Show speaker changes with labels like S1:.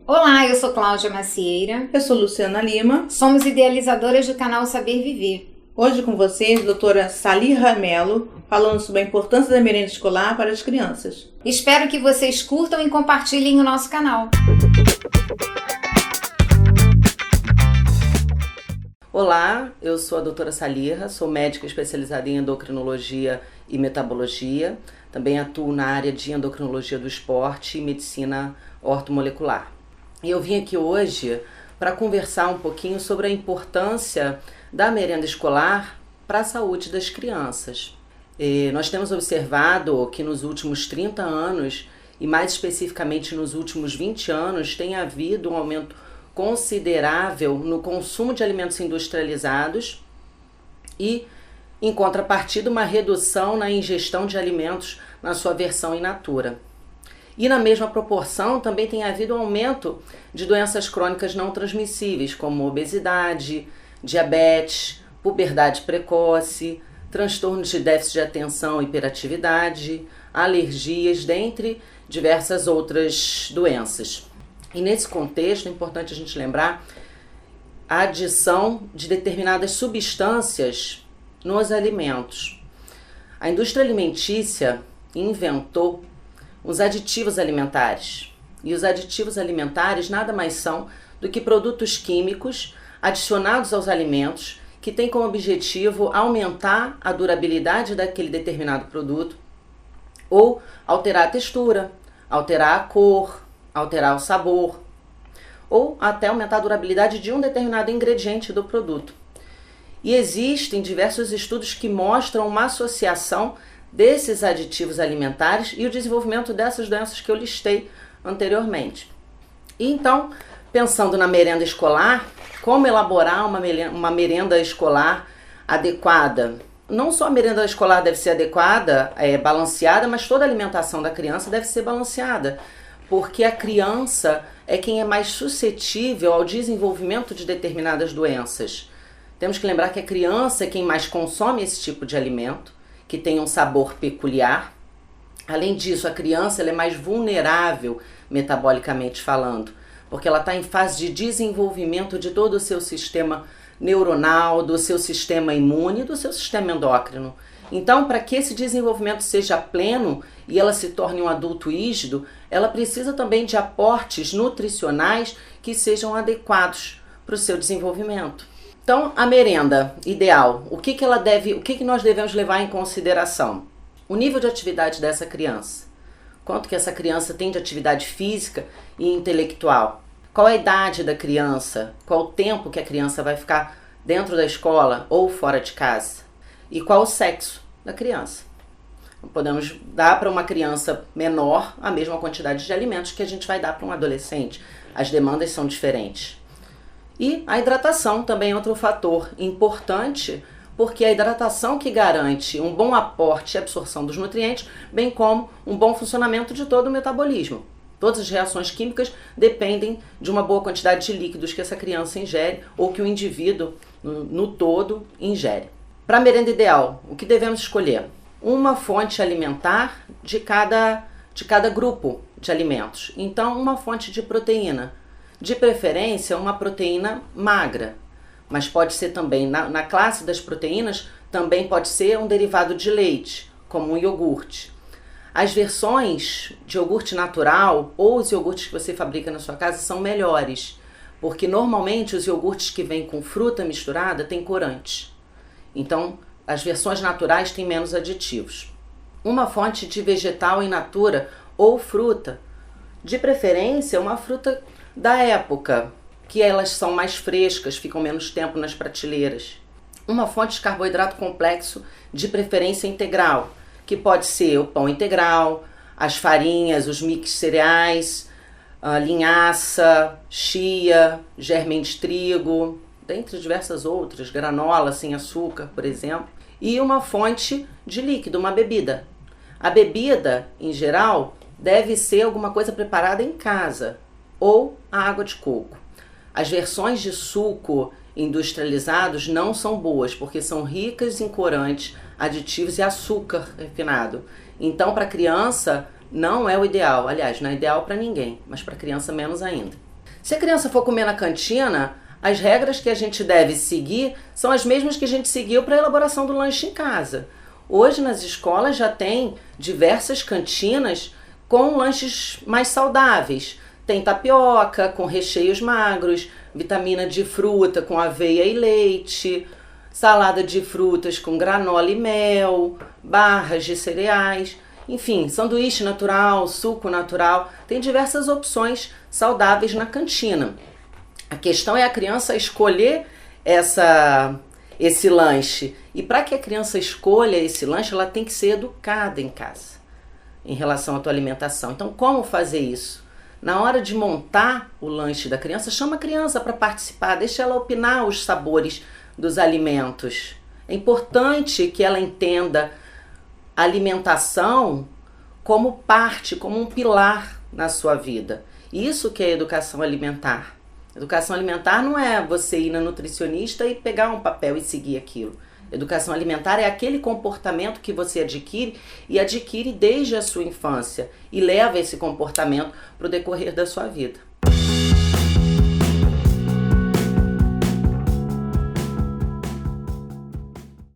S1: Olá, eu sou Cláudia Macieira.
S2: Eu sou Luciana Lima.
S1: Somos idealizadoras do canal Saber Viver.
S2: Hoje com vocês, doutora Salirra Mello, falando sobre a importância da merenda escolar para as crianças.
S1: Espero que vocês curtam e compartilhem o nosso canal.
S3: Olá, eu sou a doutora Salirra, sou médica especializada em endocrinologia e metabologia. Também atuo na área de endocrinologia do esporte e medicina ortomolecular. E eu vim aqui hoje para conversar um pouquinho sobre a importância da merenda escolar para a saúde das crianças. Nós temos observado que nos últimos 30 anos, e mais especificamente nos últimos 20 anos, tem havido um aumento considerável no consumo de alimentos industrializados e, em contrapartida, uma redução na ingestão de alimentos na sua versão in natura. E na mesma proporção também tem havido um aumento de doenças crônicas não transmissíveis, como obesidade, diabetes, puberdade precoce, transtornos de déficit de atenção e hiperatividade, alergias, dentre diversas outras doenças. E nesse contexto é importante a gente lembrar a adição de determinadas substâncias nos alimentos. A indústria alimentícia inventou os aditivos alimentares. E os aditivos alimentares nada mais são do que produtos químicos adicionados aos alimentos que têm como objetivo aumentar a durabilidade daquele determinado produto ou alterar a textura, alterar a cor, alterar o sabor ou até aumentar a durabilidade de um determinado ingrediente do produto. E existem diversos estudos que mostram uma associação desses aditivos alimentares e o desenvolvimento dessas doenças que eu listei anteriormente. E então, pensando na merenda escolar, como elaborar uma merenda escolar adequada? Não só a merenda escolar deve ser adequada, balanceada, mas toda a alimentação da criança deve ser balanceada, porque a criança é quem é mais suscetível ao desenvolvimento de determinadas doenças. Temos que lembrar que a criança é quem mais consome esse tipo de alimento, que tem um sabor peculiar. Além disso, a criança ela é mais vulnerável metabolicamente falando, porque ela está em fase de desenvolvimento de todo o seu sistema neuronal, do seu sistema imune, do seu sistema endócrino. Então, para que esse desenvolvimento seja pleno e ela se torne um adulto rígido, ela precisa também de aportes nutricionais que sejam adequados para o seu desenvolvimento. Então, a merenda ideal, o que nós devemos levar em consideração? O nível de atividade dessa criança. Quanto que essa criança tem de atividade física e intelectual? Qual a idade da criança? Qual o tempo que a criança vai ficar dentro da escola ou fora de casa? E qual o sexo da criança? Podemos dar para uma criança menor a mesma quantidade de alimentos que a gente vai dar para um adolescente. As demandas são diferentes. E a hidratação também é outro fator importante, porque é a hidratação que garante um bom aporte e absorção dos nutrientes, bem como um bom funcionamento de todo o metabolismo. Todas as reações químicas dependem de uma boa quantidade de líquidos que essa criança ingere ou que o indivíduo no todo ingere. Para a merenda ideal, o que devemos escolher? Uma fonte alimentar de cada grupo de alimentos. Então, uma fonte de proteína. De preferência, uma proteína magra, mas pode ser também, na classe das proteínas, também pode ser um derivado de leite, como um iogurte. As versões de iogurte natural ou os iogurtes que você fabrica na sua casa são melhores, porque normalmente os iogurtes que vêm com fruta misturada têm corante. Então, as versões naturais têm menos aditivos. Uma fonte de vegetal in natura ou fruta, de preferência uma fruta da época, que elas são mais frescas, ficam menos tempo nas prateleiras. Uma fonte de carboidrato complexo, de preferência integral, que pode ser o pão integral, as farinhas, os mix cereais, a linhaça, chia, germe de trigo, dentre diversas outras, granola sem açúcar, por exemplo. E uma fonte de líquido, uma bebida. A bebida, em geral, deve ser alguma coisa preparada em casa, ou a água de coco. As versões de suco industrializados não são boas, porque são ricas em corantes, aditivos e açúcar refinado. Então, para criança, não é o ideal. Aliás, não é ideal para ninguém, mas para criança menos ainda. Se a criança for comer na cantina, as regras que a gente deve seguir são as mesmas que a gente seguiu para a elaboração do lanche em casa. Hoje nas escolas já tem diversas cantinas com lanches mais saudáveis. Tem tapioca com recheios magros, vitamina de fruta com aveia e leite, salada de frutas com granola e mel, barras de cereais, enfim, sanduíche natural, suco natural. Tem diversas opções saudáveis na cantina. A questão é a criança escolher esse lanche. E para que a criança escolha esse lanche, ela tem que ser educada em casa em relação à tua alimentação. Então, como fazer isso? Na hora de montar o lanche da criança, chama a criança para participar, deixa ela opinar os sabores dos alimentos. É importante que ela entenda a alimentação como parte, como um pilar na sua vida. Isso que é educação alimentar. Educação alimentar não é você ir na nutricionista e pegar um papel e seguir aquilo. Educação alimentar é aquele comportamento que você adquire desde a sua infância e leva esse comportamento para o decorrer da sua vida.